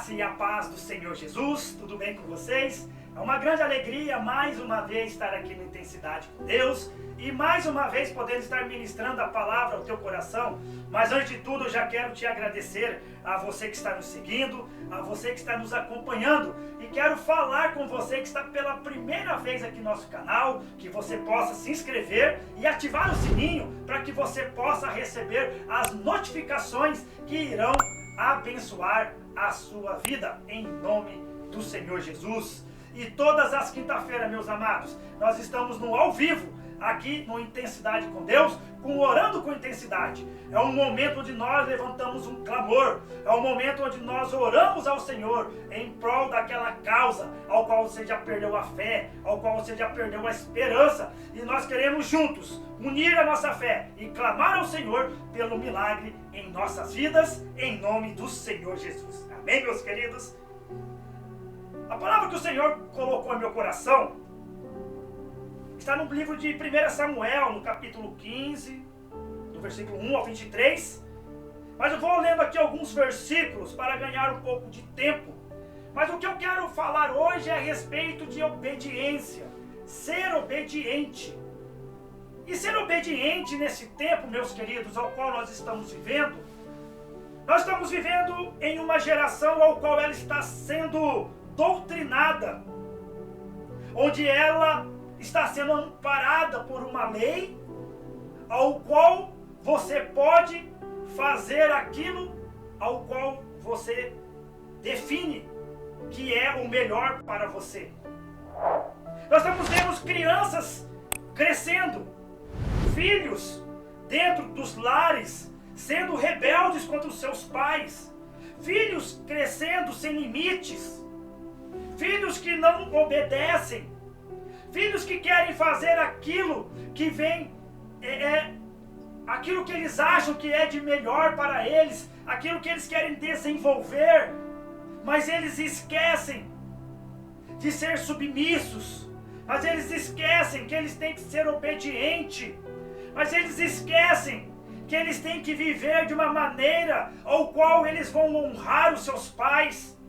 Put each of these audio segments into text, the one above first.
graça e a paz do Senhor Jesus, tudo bem com vocês? É uma grande alegria mais uma vez estar aqui no Intensidade com Deus e mais uma vez poder estar ministrando a palavra ao teu coração. Mas antes de tudo eu já quero te agradecer a você que está nos seguindo, a você que está nos acompanhando e quero falar com você que está pela primeira vez aqui no nosso canal, que você possa se inscrever e ativar o sininho para que você possa receber as notificações que irão abençoar a sua vida, em nome do Senhor Jesus. E todas as quinta-feiras, meus amados, nós estamos no ao vivo, aqui no Intensidade com Deus, com Orando com Intensidade. É um momento onde nós levantamos um clamor, é um momento onde nós oramos ao Senhor em prol daquela causa ao qual você já perdeu a fé, ao qual você já perdeu a esperança. E nós queremos juntos unir a nossa fé e clamar ao Senhor pelo milagre em nossas vidas, em nome do Senhor Jesus. Amém, meus queridos? A palavra que o Senhor colocou em meu coração está no livro de 1 Samuel, no capítulo 15, do versículo 1 ao 23. Mas eu vou lendo aqui alguns versículos para ganhar um pouco de tempo. Mas o que eu quero falar hoje é a respeito de obediência, ser obediente. E ser obediente nesse tempo, meus queridos, ao qual nós estamos vivendo, nós estamos vivendo em uma geração ao qual ela está sendo doutrinada, onde ela está sendo amparada por uma lei, ao qual você pode fazer aquilo ao qual você define que é o melhor para você. Nós estamos vendo crianças crescendo, filhos dentro dos lares sendo rebeldes contra os seus pais, filhos crescendo sem limites, filhos que não obedecem, filhos que querem fazer aquilo que vem, aquilo que eles acham que é de melhor para eles, aquilo que eles querem desenvolver, mas eles esquecem de ser submissos, mas eles esquecem que eles têm que ser obedientes, mas eles esquecem que eles têm que viver de uma maneira ao qual eles vão honrar os seus pais,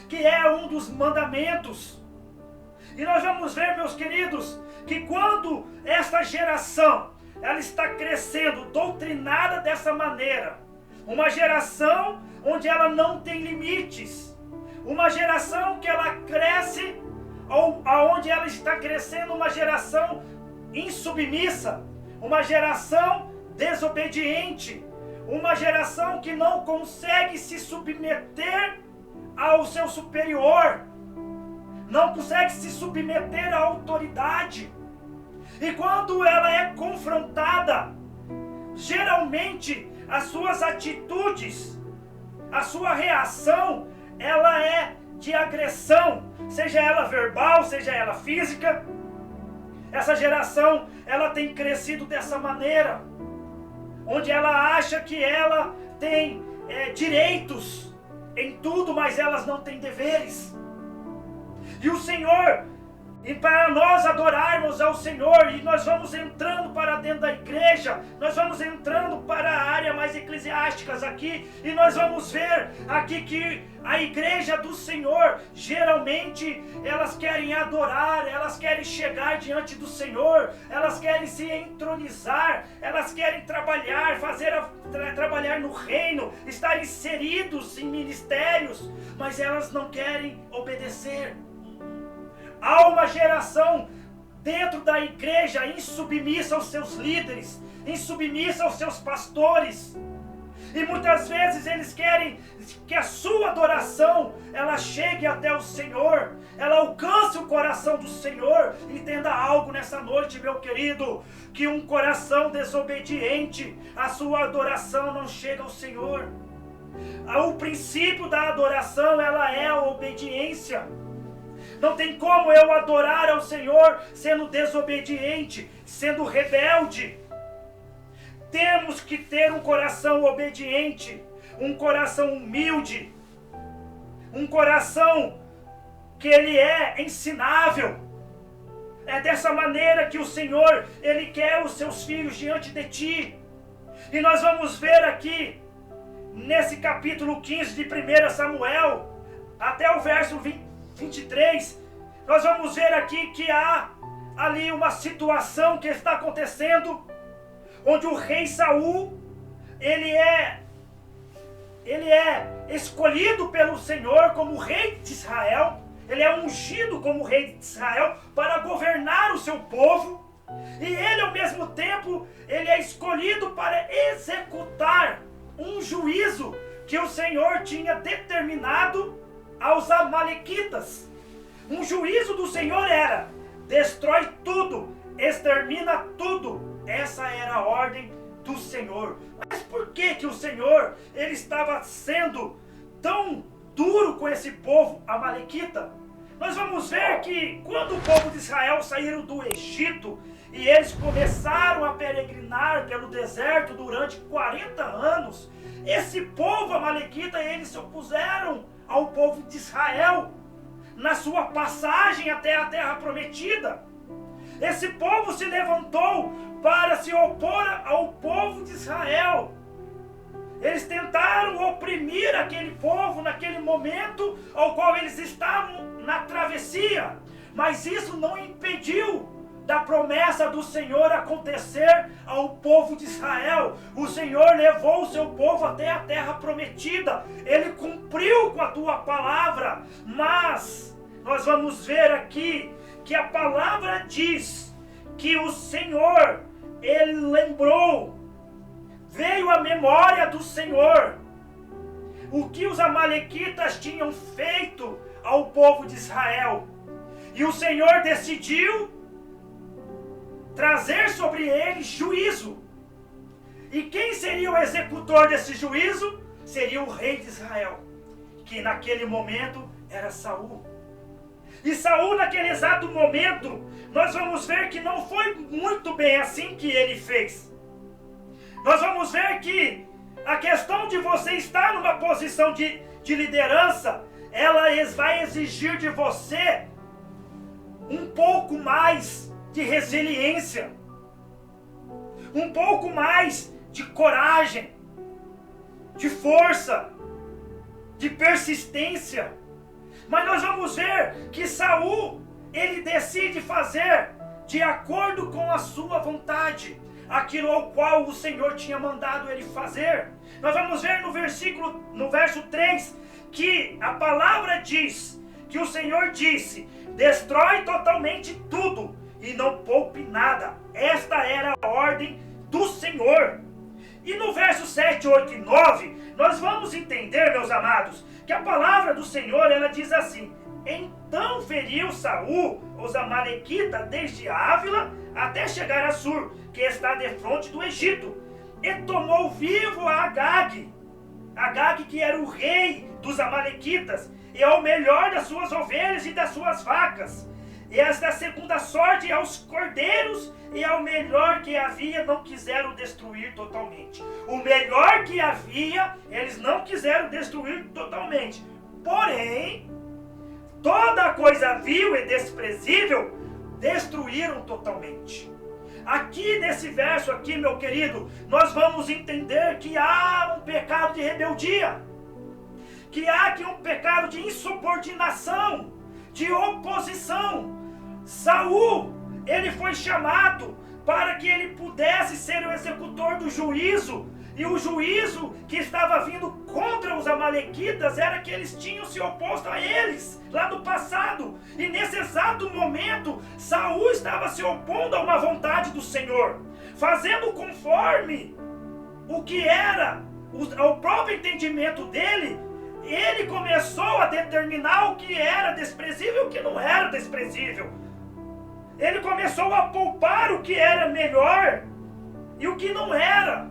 que é um dos mandamentos. E nós vamos ver, meus queridos, que quando esta geração ela está crescendo doutrinada dessa maneira, uma geração onde ela não tem limites, uma geração que ela cresce, ou aonde ela está crescendo uma geração insubmissa, uma geração desobediente, uma geração que não consegue se submeter ao seu superior, não consegue se submeter à autoridade. E quando ela é confrontada, geralmente as suas atitudes, a sua reação, ela é de agressão, seja ela verbal, seja ela física. Essa geração, ela tem crescido dessa maneira, onde ela acha que ela tem direitos em tudo, mas elas não têm deveres. E o Senhor, e para nós adorarmos ao Senhor, e nós vamos entrando para dentro da igreja, nós vamos entrando para a área mais eclesiástica aqui, e nós vamos ver aqui que a igreja do Senhor, geralmente, elas querem adorar, elas querem chegar diante do Senhor, elas querem se entronizar, elas querem trabalhar, trabalhar no reino, estar inseridos em ministérios, mas elas não querem obedecer. Há uma geração dentro da igreja insubmissa aos seus líderes, insubmissa aos seus pastores. E muitas vezes eles querem que a sua adoração, ela chegue até o Senhor, ela alcance o coração do Senhor. Entenda algo nessa noite, meu querido, que um coração desobediente, a sua adoração não chega ao Senhor. O princípio da adoração, ela é a obediência. Não tem como eu adorar ao Senhor sendo desobediente, sendo rebelde. Temos que ter um coração obediente, um coração humilde, um coração que ele é ensinável. É dessa maneira que o Senhor, ele quer os seus filhos diante de ti. E nós vamos ver aqui nesse capítulo 15 de 1 Samuel, até o verso 23, nós vamos ver aqui que há ali uma situação que está acontecendo, onde o rei Saul, ele é escolhido pelo Senhor como rei de Israel, ele é ungido como rei de Israel para governar o seu povo, e ele ao mesmo tempo, ele é escolhido para executar um juízo que o Senhor tinha determinado aos amalequitas. Um juízo do Senhor era: destrói tudo, extermina tudo. Essa era a ordem do Senhor. Mas por que o Senhor, ele estava sendo tão duro com esse povo amalequita? Nós vamos ver que quando o povo de Israel saíram do Egito e eles começaram a peregrinar pelo deserto durante 40 anos, esse povo amalequita, eles se opuseram ao povo de Israel na sua passagem até a terra prometida. Esse povo se levantou para se opor ao povo de Israel. Eles tentaram oprimir aquele povo naquele momento ao qual eles estavam na travessia, mas isso não impediu da promessa do Senhor acontecer ao povo de Israel. O Senhor levou o seu povo até a terra prometida, ele cumpriu com a tua palavra, mas nós vamos ver aqui que a palavra diz que o Senhor, ele lembrou, veio à memória do Senhor o que os amalequitas tinham feito ao povo de Israel, e o Senhor decidiu trazer sobre eles juízo. E quem seria o executor desse juízo? Seria o rei de Israel, que naquele momento era Saul. E Saul, naquele exato momento, nós vamos ver que não foi muito bem assim que ele fez. Nós vamos ver que a questão de você estar numa posição de liderança, ela vai exigir de você um pouco mais de resiliência, um pouco mais de coragem, de força, de persistência. Mas nós vamos ver que Saul, ele decide fazer de acordo com a sua vontade aquilo ao qual o Senhor tinha mandado ele fazer. Nós vamos ver no verso 3, que a palavra diz que o Senhor disse: destrói totalmente tudo e não poupe nada. Esta era a ordem do Senhor. E no verso 7, 8 e 9, nós vamos entender, meus amados, que a palavra do Senhor, ela diz assim: então feriu Saul os amalequitas desde Ávila até chegar a Sur, que está defronte do Egito, e tomou vivo a Agag, que era o rei dos amalequitas, e ao melhor das suas ovelhas e das suas vacas, e as da segunda sorte aos cordeiros, e ao melhor que havia não quiseram destruir totalmente. O melhor que havia, eles não quiseram destruir totalmente. Porém, toda coisa vil e desprezível, destruíram totalmente. Aqui nesse verso aqui, meu querido, nós vamos entender que há um pecado de rebeldia, que há aqui um pecado de insubordinação, de oposição. Saul, ele foi chamado para que ele pudesse ser o executor do juízo, e o juízo que estava vindo contra os amalequitas era que eles tinham se oposto a eles lá no passado, e nesse exato momento Saul estava se opondo a uma vontade do Senhor, fazendo conforme o que era o próprio entendimento dele. Ele começou a determinar o que era desprezível e o que não era desprezível. Ele começou a poupar o que era melhor e o que não era.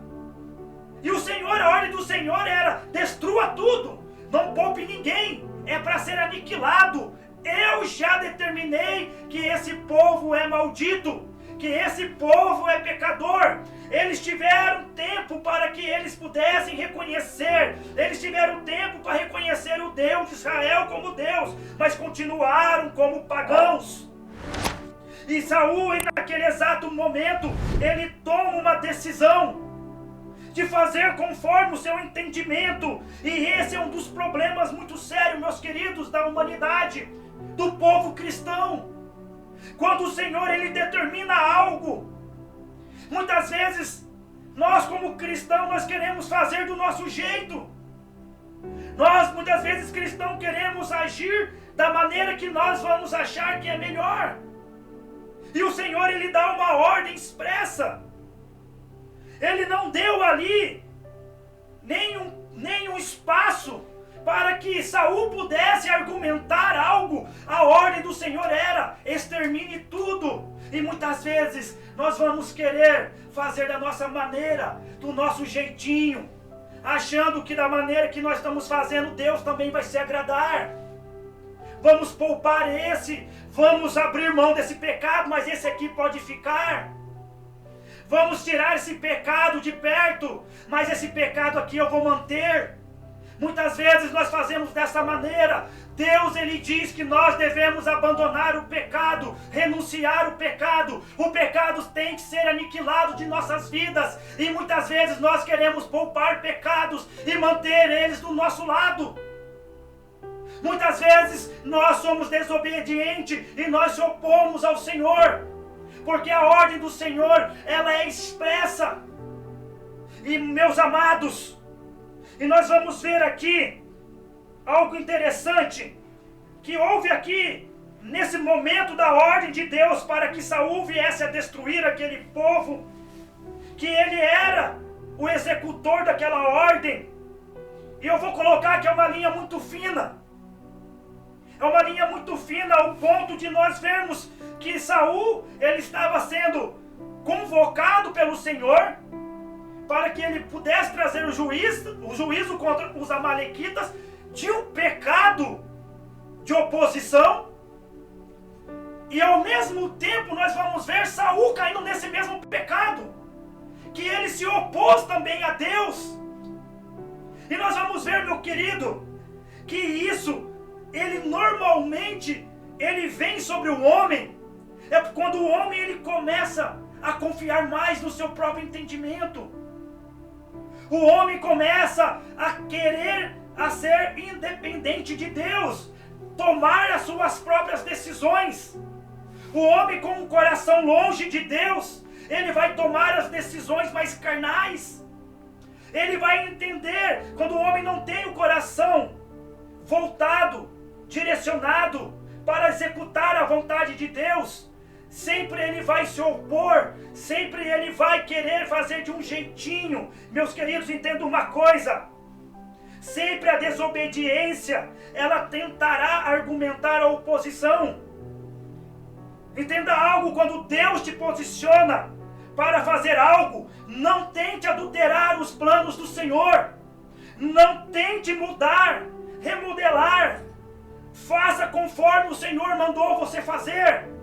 E o Senhor, a ordem do Senhor era: destrua tudo, não poupe ninguém, é para ser aniquilado. Eu já determinei que esse povo é maldito, que esse povo é pecador. Eles tiveram tempo para que eles pudessem reconhecer, eles tiveram tempo para reconhecer o Deus de Israel como Deus, mas continuaram como pagãos. E Saul, naquele exato momento, ele toma uma decisão de fazer conforme o seu entendimento. E esse é um dos problemas muito sérios, meus queridos, da humanidade, do povo cristão. Quando o Senhor ele determina algo, muitas vezes nós como cristãos nós queremos fazer do nosso jeito. Nós muitas vezes cristãos queremos agir da maneira que nós vamos achar que é melhor. E o Senhor ele dá uma ordem expressa. Ele não deu ali nenhum espaço para que Saul pudesse argumentar algo. A ordem do Senhor era: extermine tudo. E muitas vezes nós vamos querer fazer da nossa maneira, do nosso jeitinho, achando que da maneira que nós estamos fazendo, Deus também vai se agradar. Vamos poupar esse, vamos abrir mão desse pecado, mas esse aqui pode ficar. Vamos tirar esse pecado de perto, mas esse pecado aqui eu vou manter. Muitas vezes nós fazemos dessa maneira. Deus ele diz que nós devemos abandonar o pecado, renunciar o pecado. O pecado tem que ser aniquilado de nossas vidas. E muitas vezes nós queremos poupar pecados e manter eles do nosso lado. Muitas vezes nós somos desobedientes e nós se opomos ao Senhor. Porque a ordem do Senhor, ela é expressa. E meus amados, e nós vamos ver aqui algo interessante, que houve aqui, nesse momento da ordem de Deus, para que Saul viesse a destruir aquele povo, que ele era o executor daquela ordem. E eu vou colocar aqui uma linha muito fina. É uma linha muito fina ao ponto de nós vermos que Saul, ele estava sendo convocado pelo Senhor para que ele pudesse trazer o juízo contra os amalequitas de um pecado de oposição. E ao mesmo tempo nós vamos ver Saul caindo nesse mesmo pecado, que ele se opôs também a Deus. E nós vamos ver, meu querido, que isso ele normalmente ele vem sobre o homem é quando o homem ele começa a confiar mais no seu próprio entendimento. O homem começa a querer a ser independente de Deus, tomar as suas próprias decisões. O homem com o coração longe de Deus, ele vai tomar as decisões mais carnais. Ele vai entender quando o homem não tem o coração voltado, direcionado para executar a vontade de Deus. Sempre ele vai se opor, sempre ele vai querer fazer de um jeitinho. Meus queridos, entendam uma coisa: sempre a desobediência, ela tentará argumentar a oposição. Entenda algo: quando Deus te posiciona para fazer algo, não tente adulterar os planos do Senhor. Não tente mudar, remodelar. Faça conforme o Senhor mandou você fazer.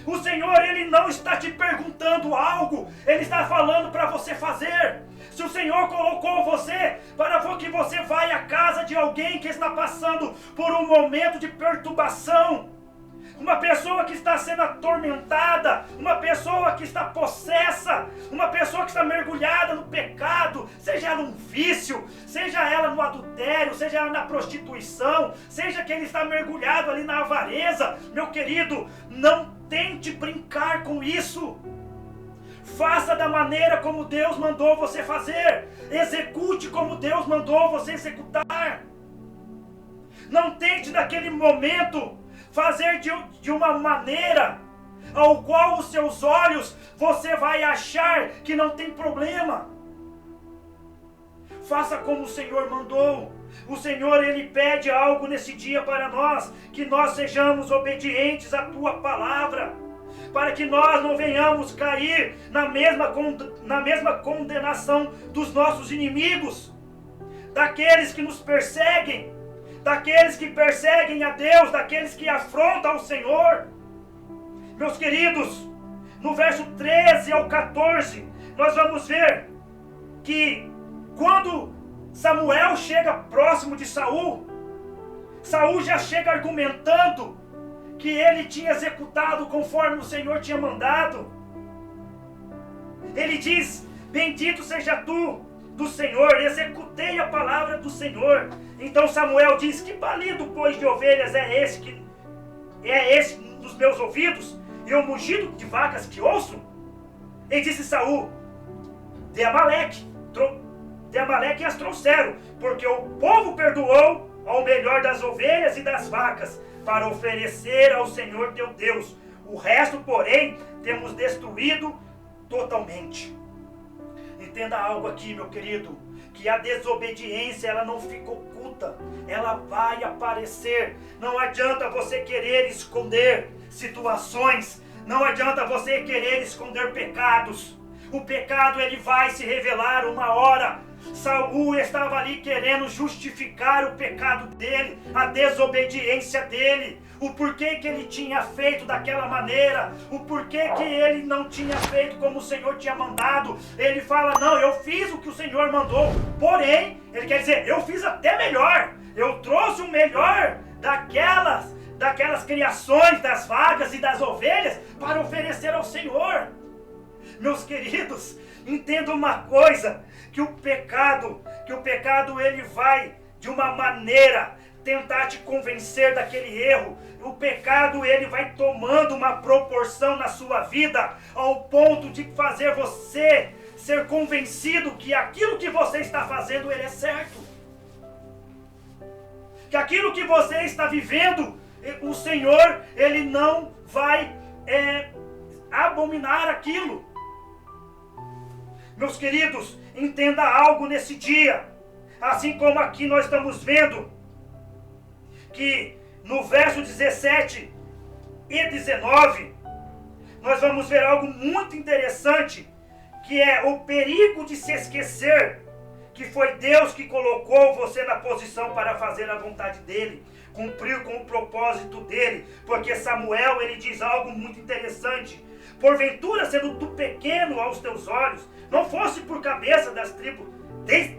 O Senhor, ele não está te perguntando algo, ele está falando para você fazer. Se o Senhor colocou você para que você vá à casa de alguém que está passando por um momento de perturbação, uma pessoa que está sendo atormentada, uma pessoa que está possessa, uma pessoa que está mergulhada no pecado, seja ela um vício, seja ela no adultério, seja ela na prostituição, seja que ele está mergulhado ali na avareza, meu querido, não tente brincar com isso. Faça da maneira como Deus mandou você fazer. Execute como Deus mandou você executar. Não tente naquele momento fazer de uma maneira ao qual os seus olhos você vai achar que não tem problema. Faça como o Senhor mandou. O Senhor, ele pede algo nesse dia para nós, que nós sejamos obedientes à tua palavra, para que nós não venhamos cair na mesma condenação dos nossos inimigos, daqueles que nos perseguem, daqueles que perseguem a Deus, daqueles que afrontam o Senhor. Meus queridos, no verso 13 ao 14, nós vamos ver que quando Samuel chega próximo de Saul, Saul já chega argumentando que ele tinha executado conforme o Senhor tinha mandado. Ele diz: bendito seja tu, do Senhor, executei a palavra do Senhor. Então Samuel diz: que balido, pois, de ovelhas é esse nos meus ouvidos, e o mugido de vacas que ouço? E disse Saul: de Amaleque as trouxeram, porque o povo perdoou ao melhor das ovelhas e das vacas, para oferecer ao Senhor teu Deus. O resto, porém, temos destruído totalmente. Entenda algo aqui, meu querido, que a desobediência, ela não fica oculta, ela vai aparecer. Não adianta você querer esconder situações, não adianta você querer esconder pecados. O pecado, ele vai se revelar uma hora. Saul estava ali querendo justificar o pecado dele, a desobediência dele, o porquê que ele tinha feito daquela maneira, o porquê que ele não tinha feito como o Senhor tinha mandado. Ele fala: não, eu fiz o que o Senhor mandou, porém, ele quer dizer, eu fiz até melhor, eu trouxe o melhor daquelas criações, das vagas e das ovelhas, para oferecer ao Senhor. Meus queridos, entenda uma coisa, que o pecado ele vai de uma maneira tentar te convencer daquele erro. O pecado, ele vai tomando uma proporção na sua vida, ao ponto de fazer você ser convencido que aquilo que você está fazendo, ele é certo. Que aquilo que você está vivendo, o Senhor, ele não vai abominar aquilo. Meus queridos, entenda algo nesse dia. Assim como aqui nós estamos vendo que no verso 17 e 19, nós vamos ver algo muito interessante, que é o perigo de se esquecer que foi Deus que colocou você na posição para fazer a vontade dele, cumprir com o propósito dele. Porque Samuel, ele diz algo muito interessante: porventura, sendo tu pequeno aos teus olhos, não fosse por cabeça das tribos de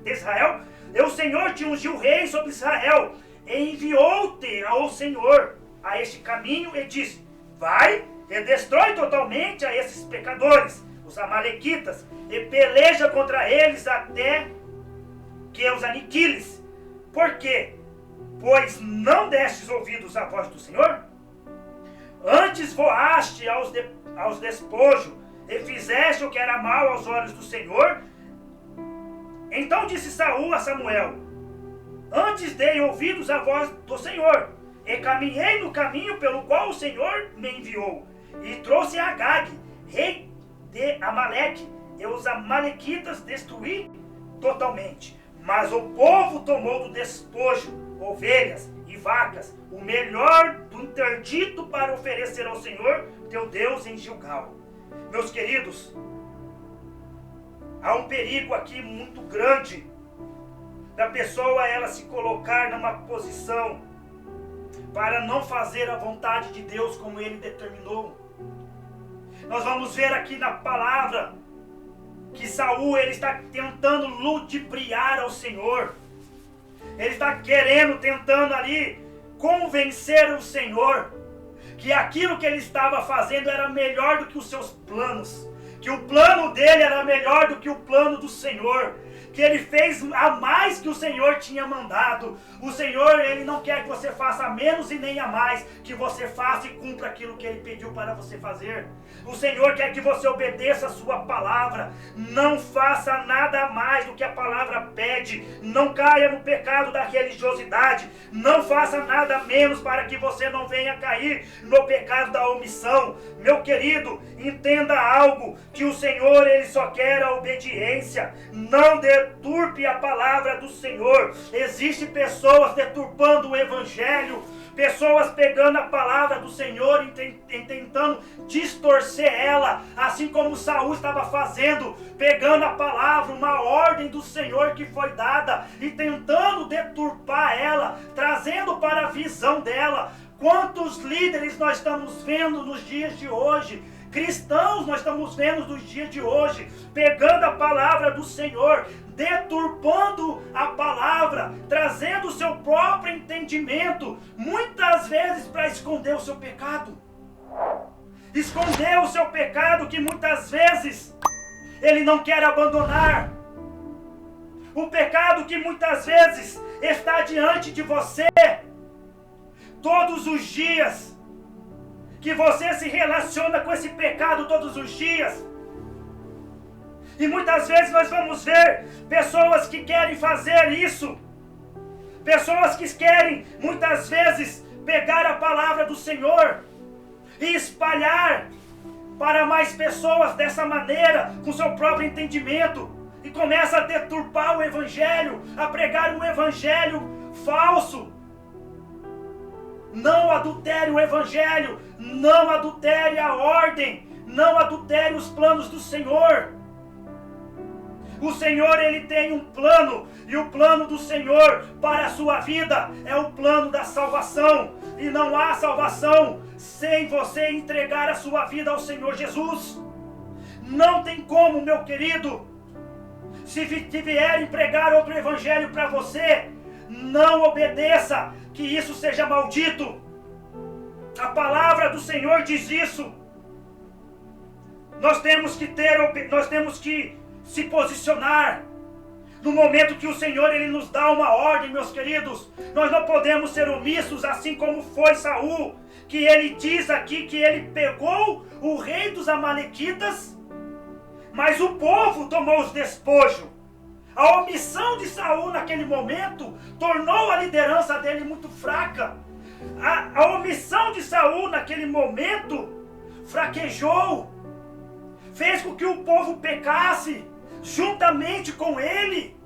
Israel, o Senhor te ungiu rei sobre Israel, e enviou-te ao Senhor a este caminho, e disse: vai e destrói totalmente a esses pecadores, os amalequitas, e peleja contra eles até que os aniquiles. Por quê? Pois não destes ouvidos à voz do Senhor? Antes voaste aos despojos, e fizeste o que era mal aos olhos do Senhor. Então disse Saul a Samuel: antes dei ouvidos à voz do Senhor, e caminhei no caminho pelo qual o Senhor me enviou, e trouxe Agag, rei de Amaleque, e os amalequitas destruí totalmente. Mas o povo tomou do despojo ovelhas e vacas, o melhor do interdito, para oferecer ao Senhor teu Deus em Gilgal. Meus queridos, há um perigo aqui muito grande da pessoa ela se colocar numa posição para não fazer a vontade de Deus como ele determinou. Nós vamos ver aqui na palavra que Saul, ele está tentando ludibriar ao Senhor. Ele está tentando ali convencer o Senhor que aquilo que ele estava fazendo era melhor do que os seus planos, que o plano dele era melhor do que o plano do Senhor, que ele fez a mais que o Senhor tinha mandado. O Senhor, ele não quer que você faça a menos e nem a mais, que você faça e cumpra aquilo que ele pediu para você fazer. O Senhor quer que você obedeça a sua palavra, não faça nada mais do que a palavra pede, não caia no pecado da religiosidade, não faça nada menos para que você não venha cair no pecado da omissão. Meu querido, entenda algo, que o Senhor, ele só quer a obediência. Não deturpe a palavra do Senhor. Existem pessoas deturpando o evangelho, pessoas pegando a palavra do Senhor e tentando distorcer ela, assim como Saul estava fazendo, pegando a palavra, uma ordem do Senhor que foi dada, e tentando deturpar ela, trazendo para a visão dela. Quantos líderes nós estamos vendo nos dias de hoje? Cristãos nós estamos vendo nos dias de hoje, pegando a palavra do Senhor, deturpando a palavra, trazendo o seu próprio entendimento, muitas vezes para esconder o seu pecado. Esconder o seu pecado, que muitas vezes ele não quer abandonar. O pecado que muitas vezes está diante de você, todos os dias, que você se relaciona com esse pecado todos os dias. E muitas vezes nós vamos ver pessoas que querem fazer isso, pessoas que querem muitas vezes pegar a palavra do Senhor e espalhar para mais pessoas dessa maneira, com seu próprio entendimento, e começa a deturpar o evangelho, a pregar um evangelho falso. Não adultere o evangelho, não adultere a ordem, não adultere os planos do Senhor. O Senhor, Ele tem um plano, e o plano do Senhor para a sua vida é o plano da salvação. E não há salvação sem você entregar a sua vida ao Senhor Jesus. Não tem como, meu querido. Se vierem pregar outro evangelho para você, não obedeça, que isso seja maldito. A palavra do Senhor diz isso. Nós temos que se posicionar. No momento que o Senhor Ele nos dá uma ordem, meus queridos, nós não podemos ser omissos, assim como foi Saul, que ele diz aqui que ele pegou o rei dos amalequitas, mas o povo tomou os despojos. A omissão de Saul naquele momento tornou a liderança dele muito fraca. A omissão de Saul naquele momento fraquejou, fez com que o povo pecasse juntamente com ele.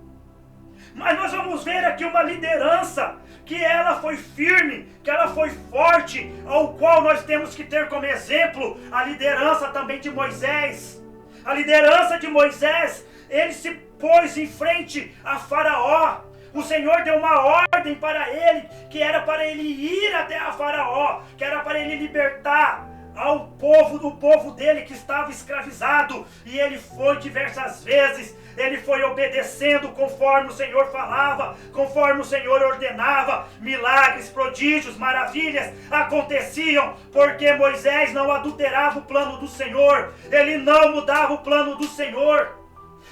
Mas nós vamos ver aqui uma liderança que ela foi firme, que ela foi forte, ao qual nós temos que ter como exemplo a liderança também de Moisés. A liderança de Moisés, ele se pôs em frente a Faraó. O Senhor deu uma ordem para ele, que era para ele ir até a Faraó, que era para ele libertar ao povo, do povo dele que estava escravizado. E ele foi diversas vezes, ele foi obedecendo conforme o Senhor falava, conforme o Senhor ordenava. Milagres, prodígios, maravilhas aconteciam, porque Moisés não adulterava o plano do Senhor, ele não mudava o plano do Senhor.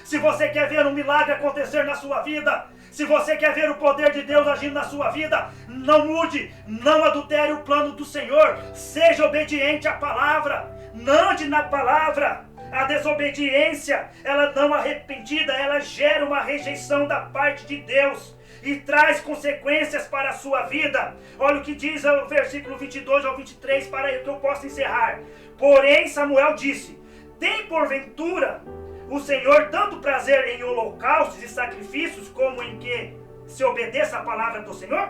Se você quer ver um milagre acontecer na sua vida, se você quer ver o poder de Deus agindo na sua vida, não mude, não adultere o plano do Senhor, seja obediente à palavra, ande na palavra. A desobediência, ela não arrependida, ela gera uma rejeição da parte de Deus e traz consequências para a sua vida. Olha o que diz o versículo 22 ao 23, para que eu possa encerrar. Porém Samuel disse: tem porventura o Senhor tanto prazer em holocaustos e sacrifícios, como em que se obedeça a palavra do Senhor?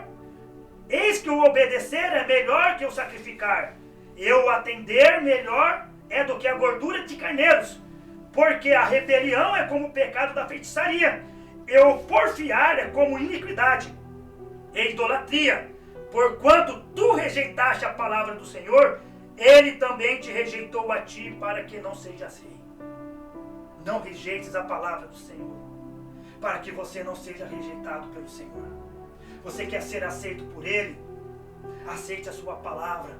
Eis que o obedecer é melhor que o sacrificar, e o atender melhor é do que a gordura de carneiros, porque a rebelião é como o pecado da feitiçaria, e o porfiar é como iniquidade e idolatria. Porquanto tu rejeitaste a palavra do Senhor, ele também te rejeitou a ti, para que não sejas rei. Não rejeites a palavra do Senhor, para que você não seja rejeitado pelo Senhor. Você quer ser aceito por Ele? Aceite a sua palavra.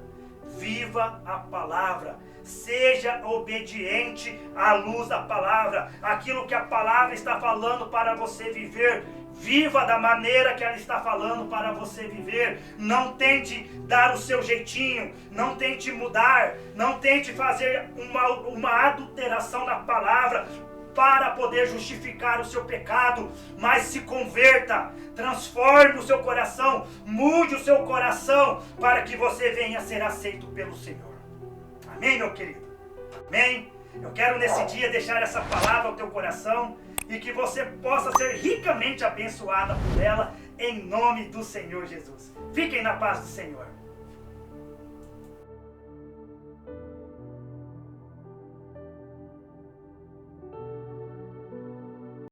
Viva a palavra. Seja obediente à luz da palavra. Aquilo que a palavra está falando para você viver, viva da maneira que ela está falando para você viver. Não tente dar o seu jeitinho, não tente mudar, não tente fazer uma adulteração na palavra para poder justificar o seu pecado, mas se converta, transforme o seu coração, mude o seu coração, para que você venha a ser aceito pelo Senhor. Amém, meu querido? Amém? Eu quero nesse dia deixar essa palavra ao teu coração, e que você possa ser ricamente abençoada por ela, em nome do Senhor Jesus. Fiquem na paz do Senhor.